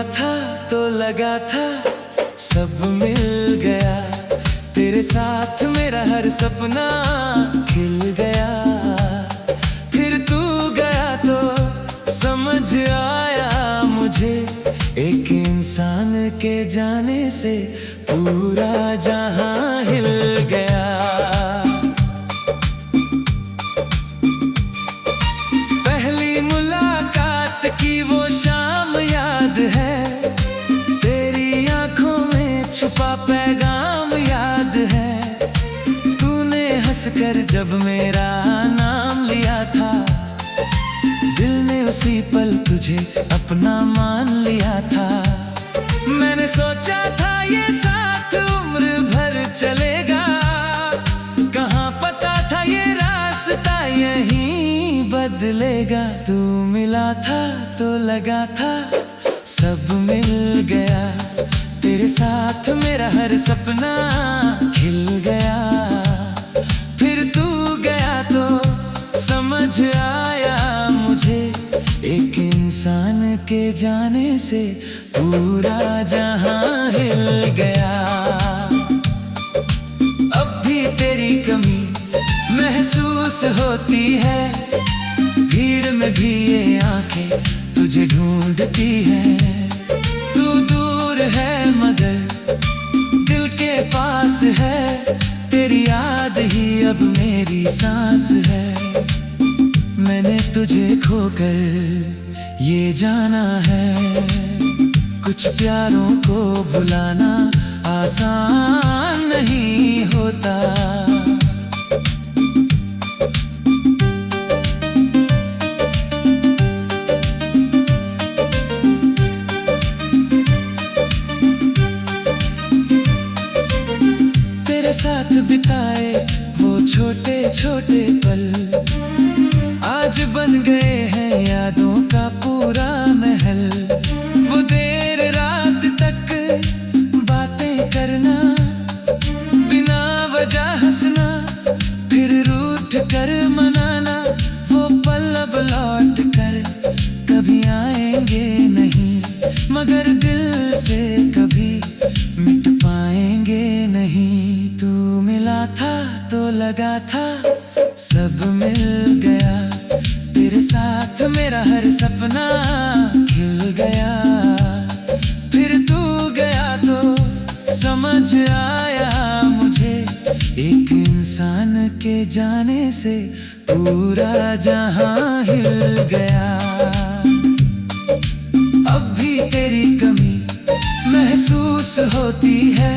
था तो लगा था सब मिल गया, तेरे साथ मेरा हर सपना खिल गया। फिर तू गया तो समझ आया मुझे, एक इंसान के जाने से पूरा जहां हिल गया। पहली मुलाकात की वो शाम याद है, तेरी आंखों में छुपा पैगाम याद है। तूने हंसकर जब मेरा नाम लिया था, दिल ने उसी पल तुझे अपना मान लिया था। मैंने सोचा था ये साथ उम्र भर चलेगा, कहाँ पता था ये रास्ता यहीं बदलेगा। तू मिला था तो लगा था सब मिल गया, तेरे साथ मेरा हर सपना खिल गया। फिर तू गया तो समझ आया मुझे, एक इंसान के जाने से पूरा जहां हिल गया। अब भी तेरी कमी महसूस होती है, भीड़ में भी ये आंखें तुझे ढूंढती हैं। तू दूर है मगर दिल के पास है, तेरी याद ही अब मेरी सांस है। मैंने तुझे खोकर ये जाना है, कुछ प्यारों को भुलाना आसान नहीं होता। तेरे साथ बिताए वो छोटे छोटे पल आज बन गए हैं यादों का पूरा महल। वो देर रात तक बातें करना, बिना वजह हंसना, फिर रूठ कर मनाना, वो पल अब लौट कर कभी आएंगे नहीं, मगर दिल से कभी मिट पाएंगे नहीं। तू मिला था तो लगा था सब मिल गया, तेरे साथ मेरा हर सपना खिल गया। फिर तू गया तो समझ आया मुझे, एक इंसान के जाने से पूरा जहां हिल गया। अब भी तेरी कमी महसूस होती है,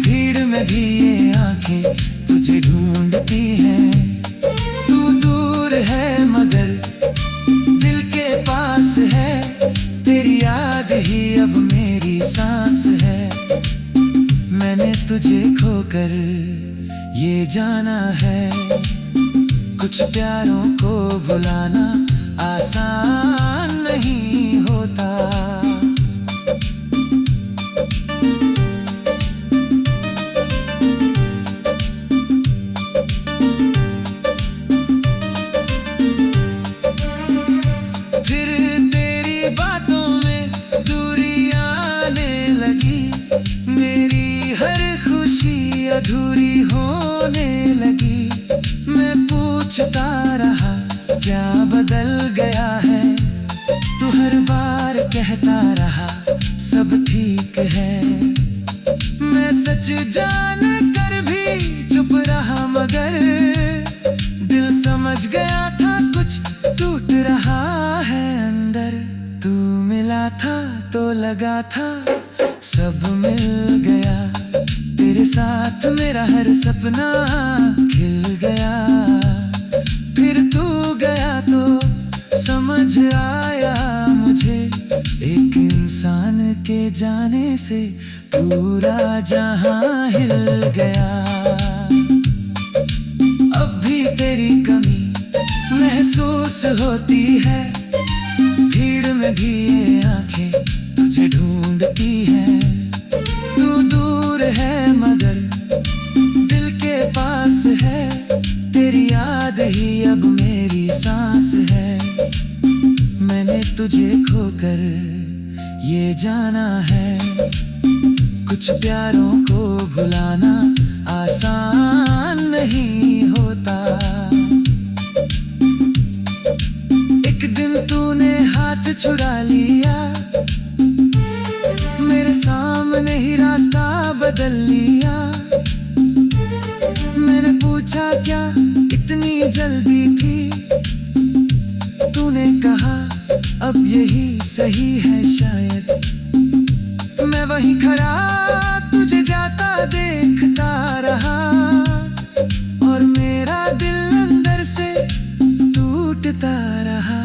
भीड़ में भी ये आंखें तुझे ढूंढती हैं। तू दूर है मगर दिल के पास है, तेरी याद ही अब मेरी सांस है। मैंने तुझे खोकर ये जाना है, कुछ प्यारों को भुलाना आसान नहीं होता। बातों में दूरी आने लगी, मेरी हर खुशी अधूरी होने लगी। मैं पूछता रहा क्या बदल गया है, तू हर बार कहता रहा सब ठीक है। मैं सच जान कर भी चुप रहा, मगर दिल समझ गया था कुछ टूट रहा है अंदर। तू मिला था तो लगा था सब मिल गया, तेरे साथ मेरा हर सपना खिल गया। फिर तू गया तो समझ आया मुझे, एक इंसान के जाने से पूरा जहां हिल गया। अब भी तेरी कमी महसूस होती है, भीड़ में भी ये आंखें तुझे ढूंढती हैं। तू दूर है मगर दिल के पास है, तेरी याद ही अब मेरी सांस है। मैंने तुझे खोकर ये जाना है, कुछ प्यारों को भुलाना आसान नहीं होता। एक दिन तूने हाथ छुड़ा लिया, मेरे सामने ही रास्ता बदल लिया। मैंने पूछा क्या इतनी जल्दी थी, तूने कहा अब यही सही है शायद। मैं वहीं खड़ा तुझे जाता देखता रहा, और मेरा दिल अंदर से टूटता रहा।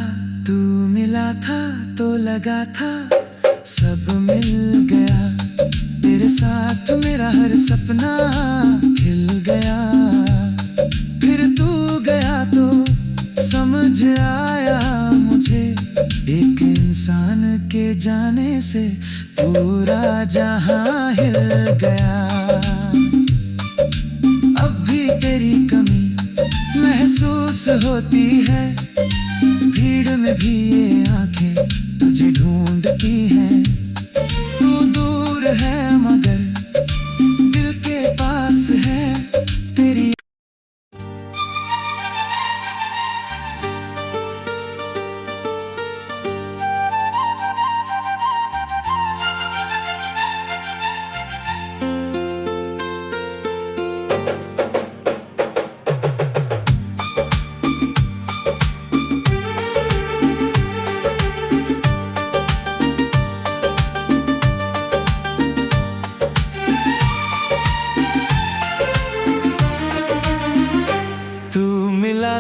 तू मिला था तो लगा था सब मिल गया, तेरे साथ मेरा हर सपना खिल गया। फिर तू गया तो समझ आया मुझे, एक इंसान के जाने से पूरा जहां हिल गया। अब भी तेरी कमी महसूस होती है, भीड़ में भी ये आंखें तुझे ढूंढती हैं। तू दूर है मगर दिल के पास है तेरी।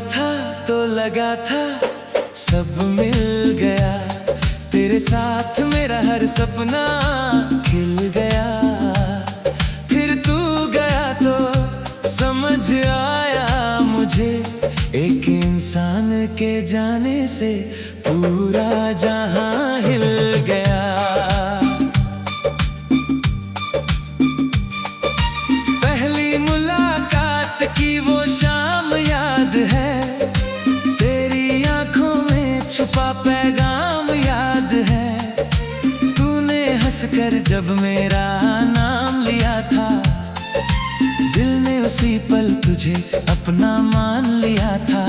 था तो लगा था सब मिल गया, तेरे साथ मेरा हर सपना खिल गया। फिर तू गया तो समझ आया मुझे, एक इंसान के जाने से पूरा जहां हिल गया। पहली मुलाकात की वो शाम याद है, तेरी आंखों में छुपा पैगाम याद है। तूने हंसकर जब मेरा नाम लिया था, दिल ने उसी पल तुझे अपना मान लिया था।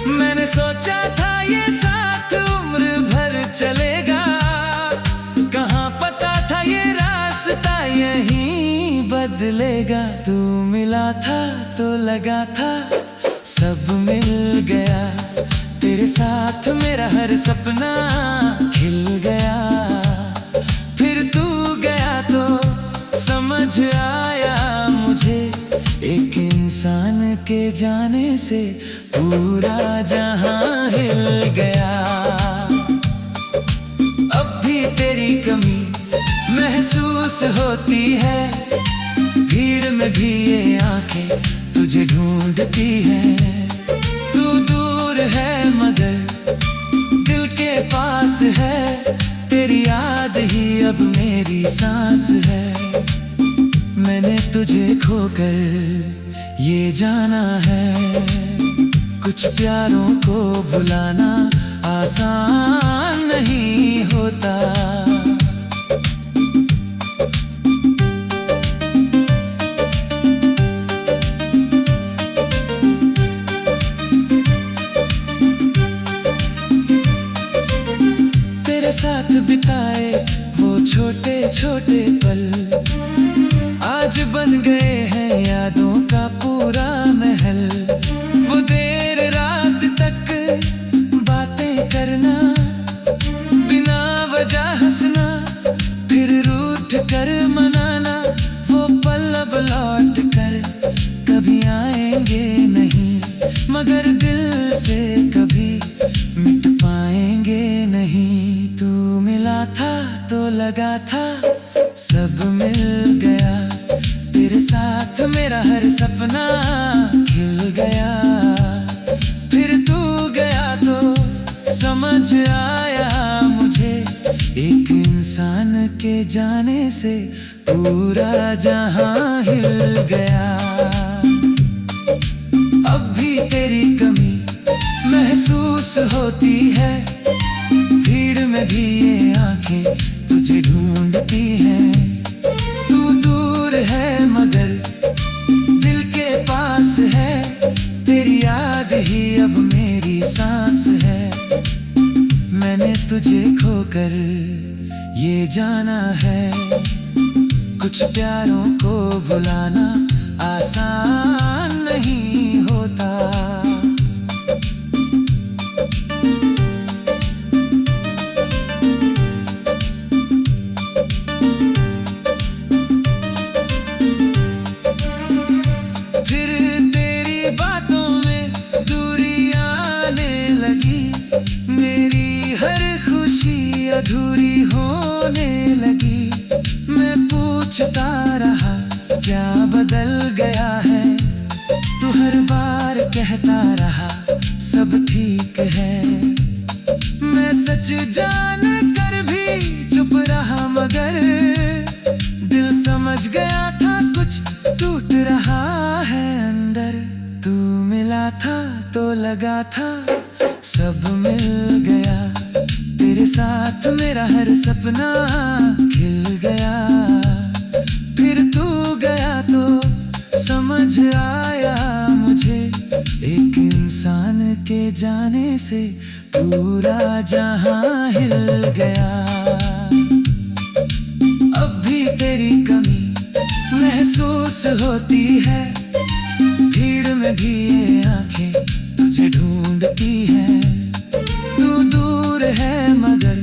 मैंने सोचा था ये साथ उम्र भर चलेगा, कहाँ पता था ये रास्ता यहीं बदलेगा। तू मिला था तो लगा था सब मिल गया, तेरे साथ मेरा हर सपना खिल गया। फिर तू गया तो समझ आया मुझे, एक इंसान के जाने से पूरा जहां हिल गया। अब भी तेरी कमी महसूस होती है, भीड़ में भी ये आंखें तुझे ढूंढती हैं। तू दूर है मगर दिल के पास है, तेरी याद ही अब मेरी सांस है। मैंने तुझे खोकर ये जाना है, कुछ प्यारों को भुलाना आसान नहीं होता। तेरे साथ बिताए वो छोटे छोटे पल आज बन गए हैं यादों का पूरा महल। वो देर रात तक बातें करना, बिना वजह हंसना, फिर रूठ कर मनाना, वो पल अब लौट कर कभी आएंगे नहीं, मगर दिल से कभी मिट पाएंगे नहीं। तू मिला था तो लगा था सब मिल गया, तेरे साथ मेरा हर सपना खिल गया। फिर तू गया तो समझ आया मुझे, एक इंसान के जाने से पूरा जहां हिल गया। अब भी तेरी कमी महसूस होती है, भीड़ में भी ये आंखें तुझे ढूंढती है। तू दूर है मगर दिल के पास है, तेरी याद ही अब मेरी सांस है। मैंने तुझे खोकर ये जाना है, कुछ प्यारों को भुलाना आसान नहीं होता। फिर तेरी बातों में दूरी आने लगी, मेरी हर खुशी अधूरी होने लगी। मैं पूछता रहा क्या बदल गया है, तू हर बार कहता रहा सब ठीक है। मैं सच जान कर भी चुप रहा मगर दिल समझ गया था कुछ टूट रहा है अंदर। तू मिला था तो लगा था सब मिल गया, तेरे साथ मेरा हर सपना खिल गया। फिर तू गया तो समझ आया मुझे, एक इंसान के जाने से पूरा जहां हिल गया। अब भी तेरी कमी महसूस होती है, भीड़ में भी ये आंखें तुझे ढूंढती हैं। तू दूर है मगर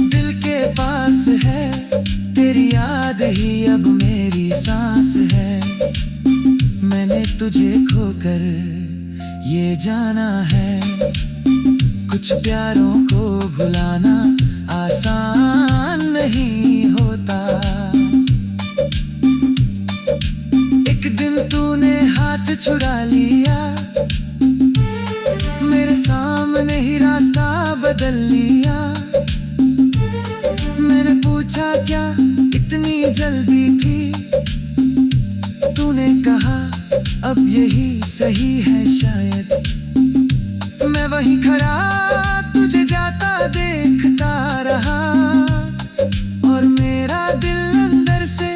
दिल के पास है, तेरी याद ही अब मेरी सांस है। मैंने तुझे खोकर ये जाना है, कुछ प्यारों को भुलाना आसान नहीं होता। एक दिन तूने हाथ छुड़ा लिया, मेरे सामने ही रास्ता बदल लिया। मैंने पूछा क्या इतनी जल्दी थी, तूने कहा अब यही सही है शायद। मैं वहीं खड़ा तुझे जाता देखता रहा, और मेरा दिल अंदर से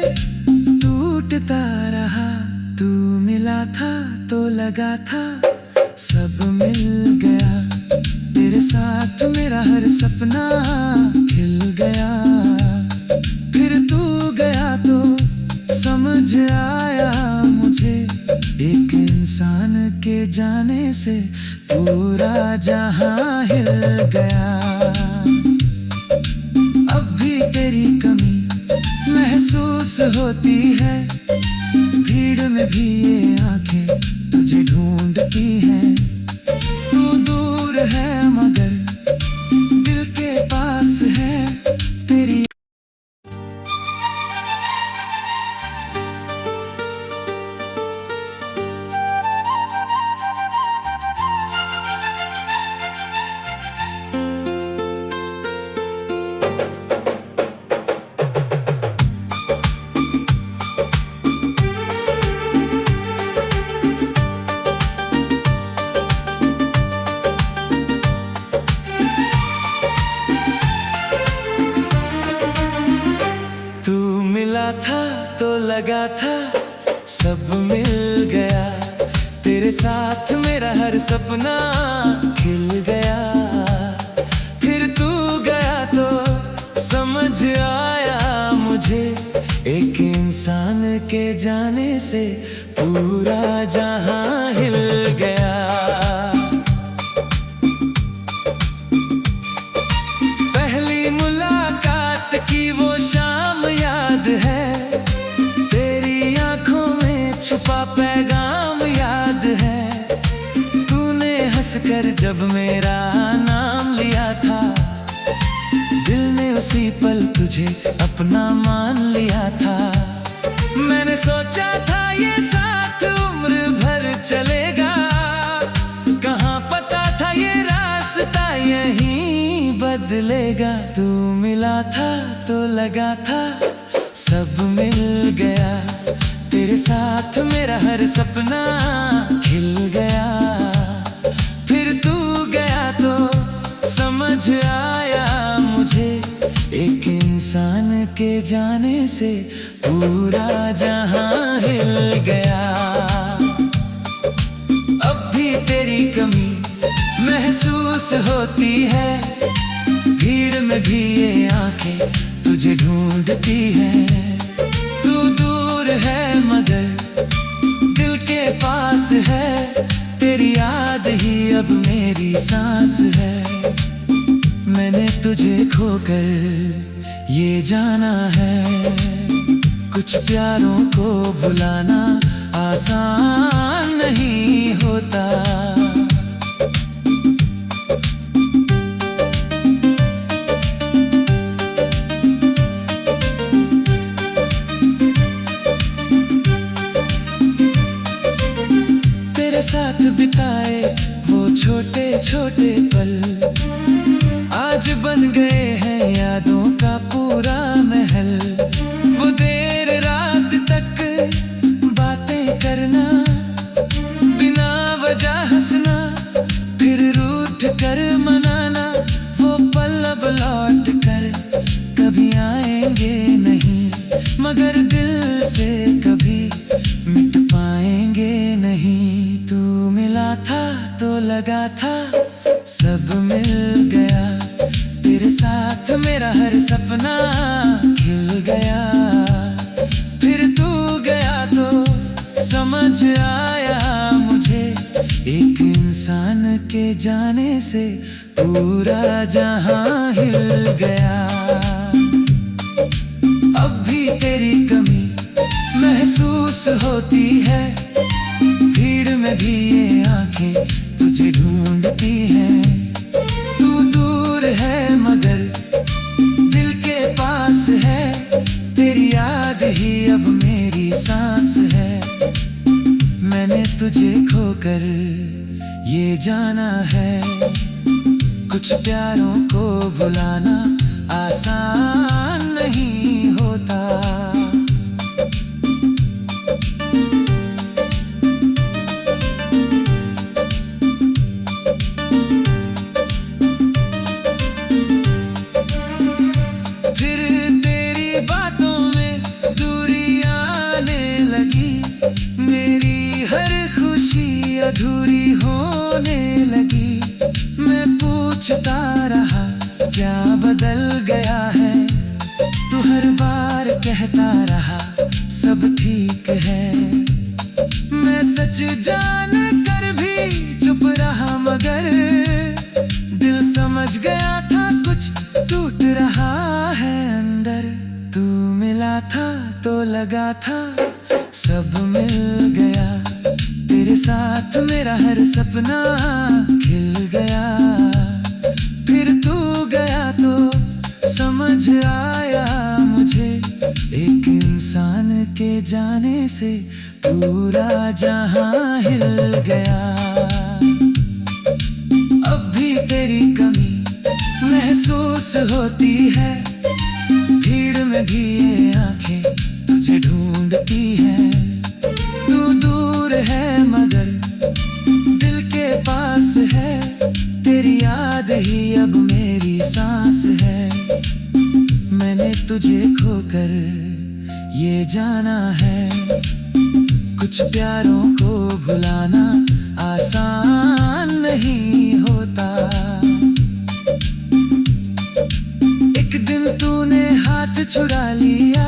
टूटता रहा। तू मिला था तो लगा था सब मिल गया, तेरे साथ मेरा हर सपना खिल गया। फिर तू गया तो समझ आया मुझे, एक इंसान के जाने से पूरा जहां हिल गया। अब भी तेरी कमी महसूस होती है, भीड़ में भी ये आंखें तुझे ढूंढती हैं। तू दूर है मगर दिल के पास है, तेरी था तो लगा था सब मिल गया, तेरे साथ मेरा हर सपना खिल गया। फिर तू गया तो समझ आया मुझे, एक इंसान के जाने से पूरा जहां हिल गया। पहली मुलाकात की वो शाम याद है, तेरी आंखों में छुपा पैगाम याद है। तूने हंसकर जब मेरा नाम लिया था, दिल ने उसी पल तुझे अपना मान लिया था। मैंने सोचा था ये साथ उम्र भर चलेगा, कहाँ पता था ये रास्ता यहीं बदलेगा। तू मिला था तो लगा था सब मिल गया, तेरे साथ मेरा हर सपना खिल गया। फिर तू गया तो समझ आया मुझे, एक इंसान के जाने से पूरा जहां हिल गया। अब भी तेरी कमी महसूस होती है, भीड़ में भी ये आंखें तुझे ढूंढती हैं। तू दूर है मगर दिल के पास है, तेरी याद ही अब मेरी सांस है। मैंने तुझे खोकर ये जाना है, कुछ प्यारों को भुलाना आसान नहीं होता। तेरे साथ बिताए वो छोटे छोटे पल आज बन गए हैं यादों का पूरा महल। वो देर रात तक बातें करना, बिना वजह हंसना, फिर रूठ कर मनाना, वो पल अब लौट कर कभी आएंगे नहीं, मगर दिल से कभी मिट पाएंगे नहीं। तू मिला था तो लगा था सब मिल गया, तेरे साथ मेरा हर सपना खिल गया। फिर तू गया तो समझ आया मुझे, एक इंसान के जाने से पूरा जहां हिल गया। अब भी तेरी कमी महसूस होती है, भीड़ में भी ये आंखें तुझे ढूंढती हैं। तू दूर है मगर दिल के पास है, तेरी याद ही अब मेरी सांस है। मैंने तुझे खोकर ये जाना है, कुछ प्यारों को भुलाना आसान नहीं होता। बातों में दूरी आने लगी, मेरी हर खुशी अधूरी होने लगी। मैं पूछता रहा क्या बदल गया है, तू हर बार कहता रहा सब ठीक है। मैं सच जान कर भी चुप रहा, मगर दिल समझ गया था कुछ टूट रहा है अंदर। तू मिला था तो लगा था सब मिल गया, तेरे साथ मेरा हर सपना खिल गया। फिर तू गया तो समझ आया मुझे, एक इंसान के जाने से पूरा जहां हिल गया। अब भी तेरी कमी महसूस होती है, भीड़ में भी ये आंखें तुझे ढूंढती हैं। तू दूर है मगर दिल के पास है, तेरी याद ही अब मेरी सांस है। मैंने तुझे खोकर ये जाना है, कुछ प्यारों को भुलाना आसान नहीं होता। एक दिन तूने हाथ छुड़ा लिया,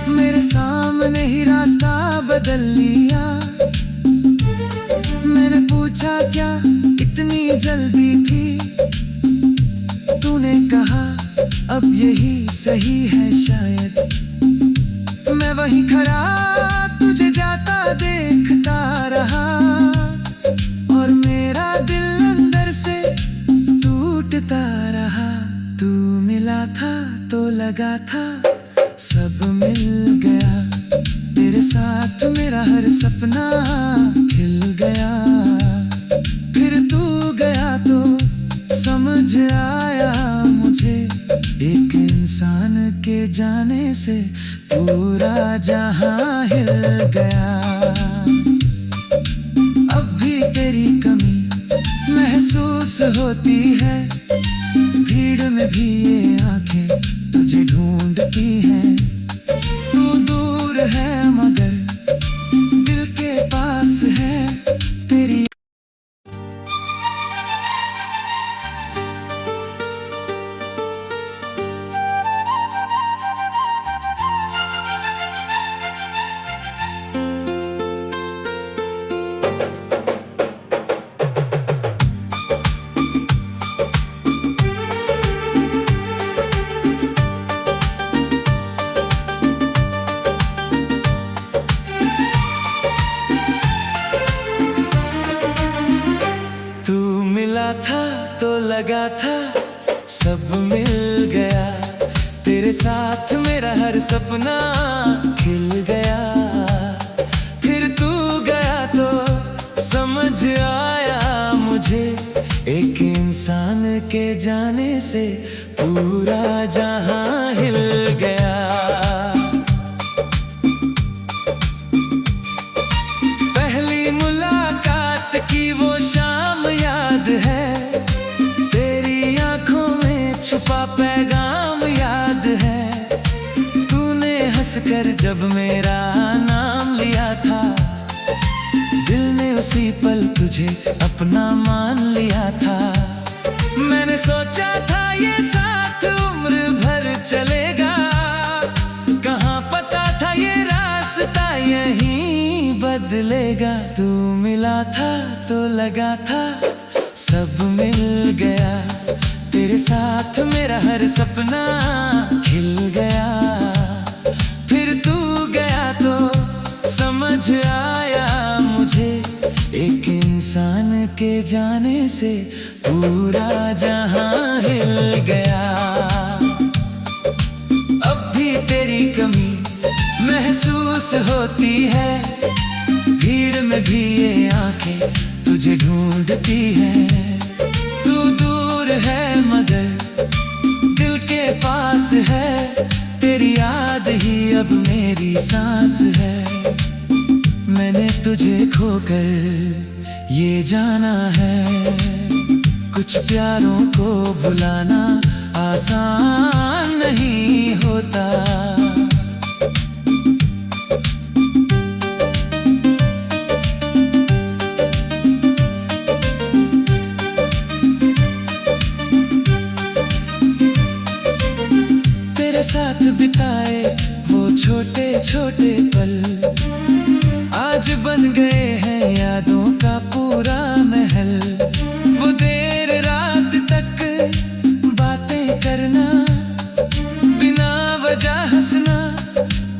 मेरे सामने ही रास्ता बदल लिया। मैंने पूछा क्या इतनी जल्दी थी, तूने कहा अब यही सही है शायद। मैं वहीं खड़ा तुझे जाता देखता रहा, और मेरा दिल अंदर से टूटता रहा। तू मिला था तो लगा था सब मिल गया, तेरे साथ मेरा हर सपना खिल गया। फिर तू गया तो समझ आया मुझे, एक इंसान के जाने से पूरा जहां हिल गया। अब भी तेरी कमी महसूस होती है, भीड़ में भी ये आंखें लगा था सब मिल गया, तेरे साथ मेरा हर सपना खिल गया। फिर तू गया तो समझ आया मुझे, एक इंसान के जाने से पूरा जहां हिल गया। पहली मुलाकात की वो शाम याद है, तेरी आंखों में छुपा पैगाम याद है। तूने हंसकर जब मेरा नाम लिया था, दिल ने उसी पल तुझे अपना मान लिया था। मैंने सोचा था ये साथ उम्र भर चलेगा, कहाँ पता था ये रास्ता यहीं बदलेगा। तू मिला था तो लगा था सब मिल गया, तेरे साथ मेरा हर सपना खिल गया। फिर तू गया तो समझ आया मुझे, एक इंसान के जाने से पूरा जहां हिल गया। अब भी तेरी कमी महसूस होती है, भीड़ में भी ये आंखें तुझे ढूंढती हैं। तू दूर है मगर दिल के पास है, तेरी याद ही अब मेरी सांस है। मैंने तुझे खोकर ये जाना है, कुछ प्यारों को भुलाना आसान नहीं होता। तेरे साथ बिताए वो छोटे छोटे पल आज बन गए हैं यादों का पूरा महल। वो देर रात तक बातें करना, बिना वजह हंसना,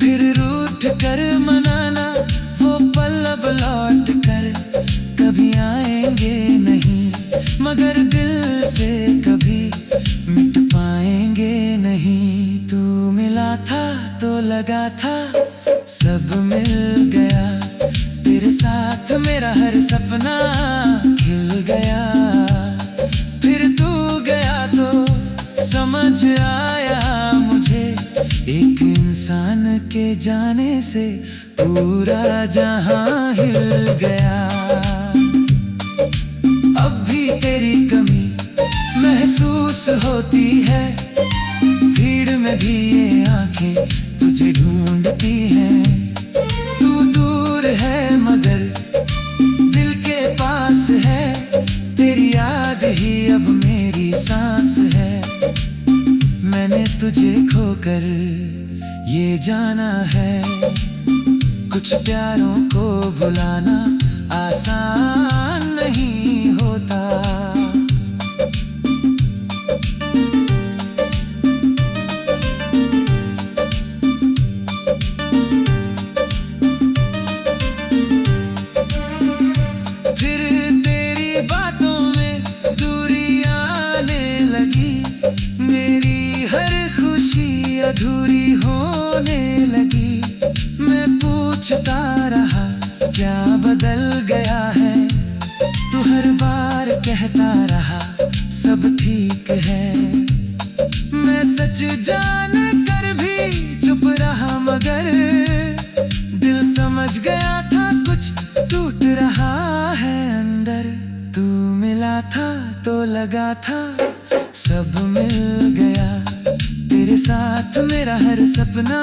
फिर रूठ कर मनाना, वो पल अब लौट कर कभी आएंगे नहीं, मगर दिल से कभी मिट पाएंगे नहीं। तू मिला था तो लगा था सब मिल गया, तेरे साथ मेरा हर सपना खिल गया। फिर तू गया तो समझ आया मुझे, एक इंसान के जाने से पूरा जहां हिल गया। अब भी तेरी कमी महसूस होती है, भीड़ में भी ये आंखें तुझे ढूंढती हैं। तू दूर है मगर दिल के पास है, तेरी याद ही अब मेरी सांस है। मैंने तुझे खोकर ये जाना है, कुछ प्यारों को भुलाना आसान नहीं होता। बातों में दूरी आने लगी, मेरी हर खुशी अधूरी होने लगी। मैं पूछता रहा क्या बदल गया है, तू हर बार कहता रहा सब ठीक है। मैं सच जान कर भी चुप रहा, मगर दिल समझ गया था कुछ टूट रहा है अंदर। तू मिला था तो लगा था सब मिल गया, तेरे साथ मेरा हर सपना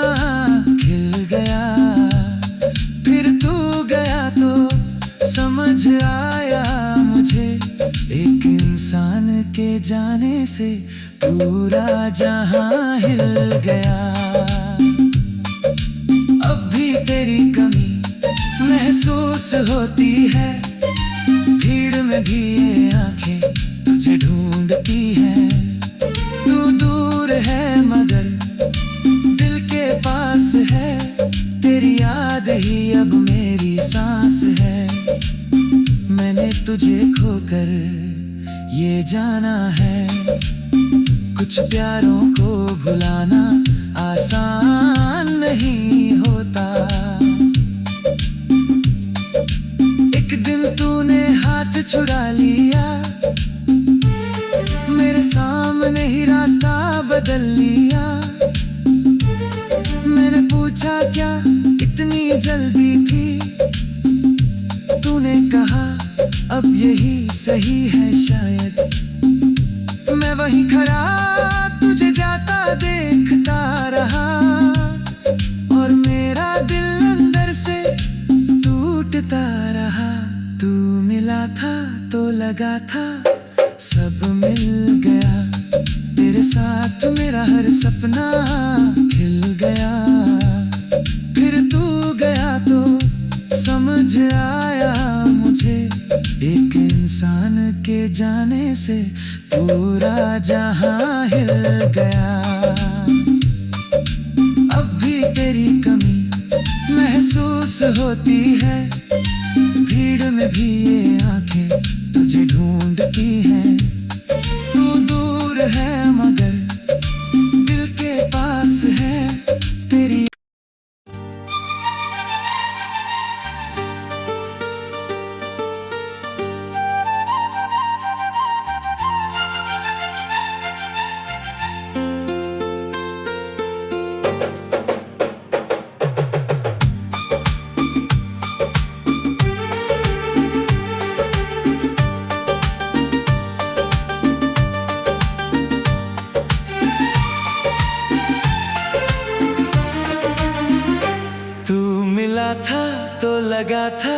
खिल गया। फिर तू गया तो समझ आया मुझे, एक इंसान के जाने से पूरा जहां हिल गया। अब भी तेरी कमी महसूस होती है, भीड़ में भी ये आंखें तुझे ढूंढती हैं। तू दूर है मगर दिल के पास है, तेरी याद ही अब मेरी सांस है। मैंने तुझे खोकर ये जाना है, कुछ प्यारों को भुलाना आसान नहीं होता। एक दिन तूने हाथ छुड़ा लिया, मेरे सामने ही रास्ता बदल लिया। मैंने पूछा क्या इतनी जल्दी थी, तूने कहा अब यही सही है शायद। मैं वहीं खड़ा तुझे जाता देखता रहा, और मेरा दिल अंदर से टूटता रहा। तू मिला था तो लगा था सब मिल गया, तेरे साथ मेरा हर सपना खिल गया। फिर तू गया तो समझ आया मुझे, एक इंसान के जाने से पूरा जहां हिल गया। अब भी तेरी कमी महसूस होती है, भीड़ में भी ये आंखें तुझे ढूंढती हैं। तू दूर है मगर दिल के पास है तेरी। था तो लगा था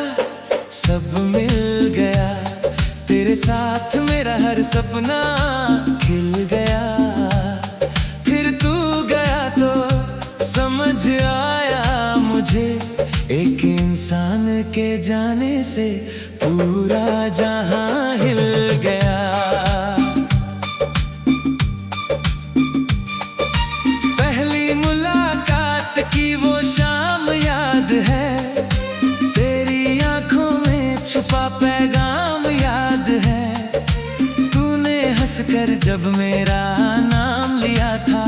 सब मिल गया, तेरे साथ मेरा हर सपना खिल गया। फिर तू गया तो समझ आया मुझे, एक इंसान के जाने से पूरा जहां हिल गया। पहली मुलाकात की वो शाम याद है, तेरी आंखों में छुपा पैगाम याद है। तूने हंसकर जब मेरा नाम लिया था,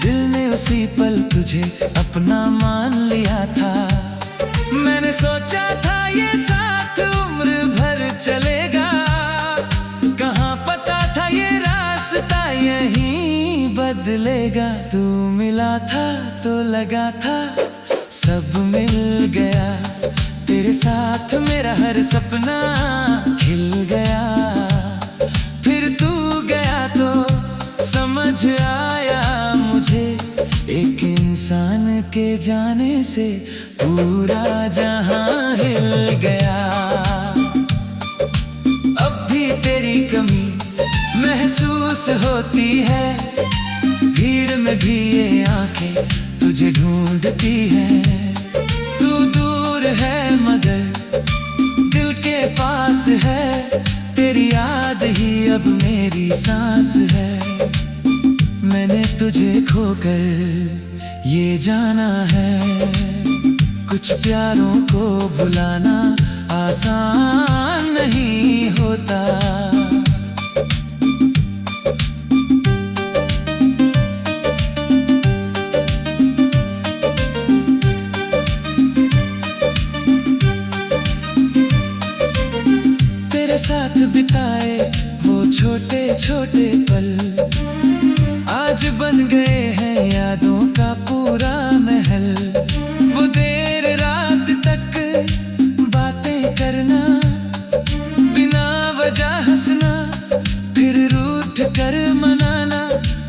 दिल ने उसी पल तुझे अपना मान लिया था। मैंने सोचा था ये साथ उम्र भर चलेगा, कहाँ पता था ये रास्ता यहीं बदलेगा। तू मिला था तो लगा था सब मिल गया, तेरे साथ मेरा हर सपना खिल गया। फिर तू गया तो समझ आया मुझे, एक इंसान के जाने से पूरा जहां हिल गया। अब भी तेरी कमी महसूस होती है, भीड़ में भी ये आंखें तुझे ढूंढती हैं। तू दूर है मगर दिल के पास है, तेरी याद ही अब मेरी सांस है। मैंने तुझे खोकर ये जाना है, कुछ प्यारों को भुलाना आसान नहीं होता। तेरे साथ बिताए वो छोटे छोटे पल आज बन गए हैं यादों का पूरा महल। वो देर रात तक बातें करना, बिना वजह हंसना, फिर रूठ कर मनाना,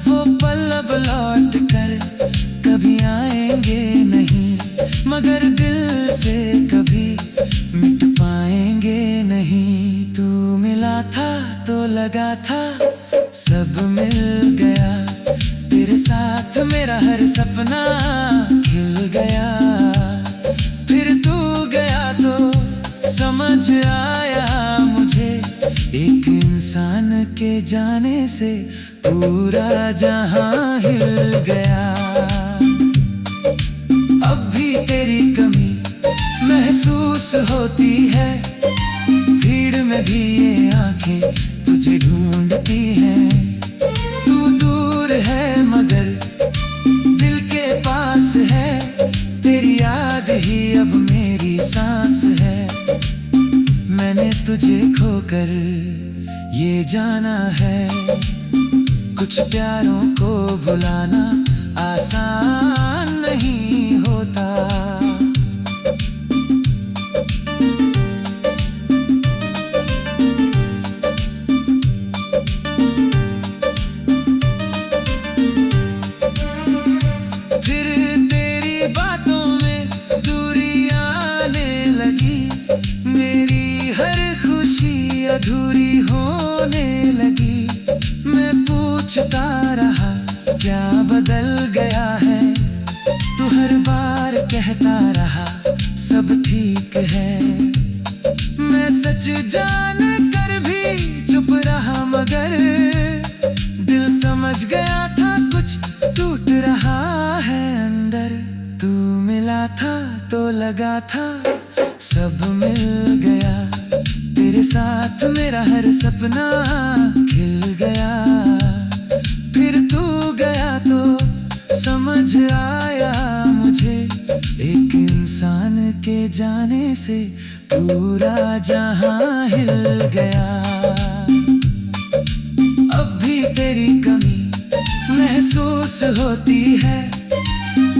वो पल अब लौट कर कभी आएंगे नहीं, मगर दिल से कभी मिट पाएंगे नहीं। तू मिला था तो लगा था सब मिल गया, तेरे साथ मेरा हर सपना खिल गया। फिर तू गया तो समझ आया मुझे, एक इंसान के जाने से पूरा जहां हिल गया। अब भी तेरी कमी महसूस होती है, भीड़ में भी ये आंखें तुझे ढूंढती हैं। कुछ प्यारों को भुलाना आसान नहीं होता। फिर तेरी बातों में दूरी आने लगी, मेरी हर खुशी अधूरी होने लगी। मैं पूछता रहा क्या बदल गया है, तू हर बार कहता रहा सब ठीक है। मैं सच जान कर भी चुप रहा, मगर दिल समझ गया था कुछ टूट रहा है अंदर। तू मिला था तो लगा था सब मिल गया, तेरे साथ मेरा हर सपना खिल गया। फिर तू गया तो समझ आया मुझे, एक इंसान के जाने से पूरा जहां हिल गया। अब भी तेरी कमी महसूस होती है,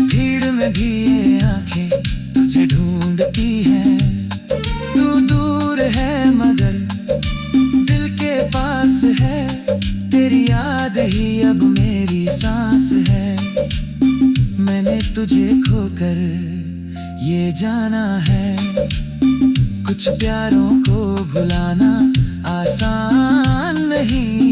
भीड़ में भी ये आंखें तुझे ढूंढती हैं। तू दूर है मगर दिल के पास है, तेरी याद ही अब मेरी सांस है। मैंने तुझे खोकर ये जाना है, कुछ प्यारों को भुलाना आसान नहीं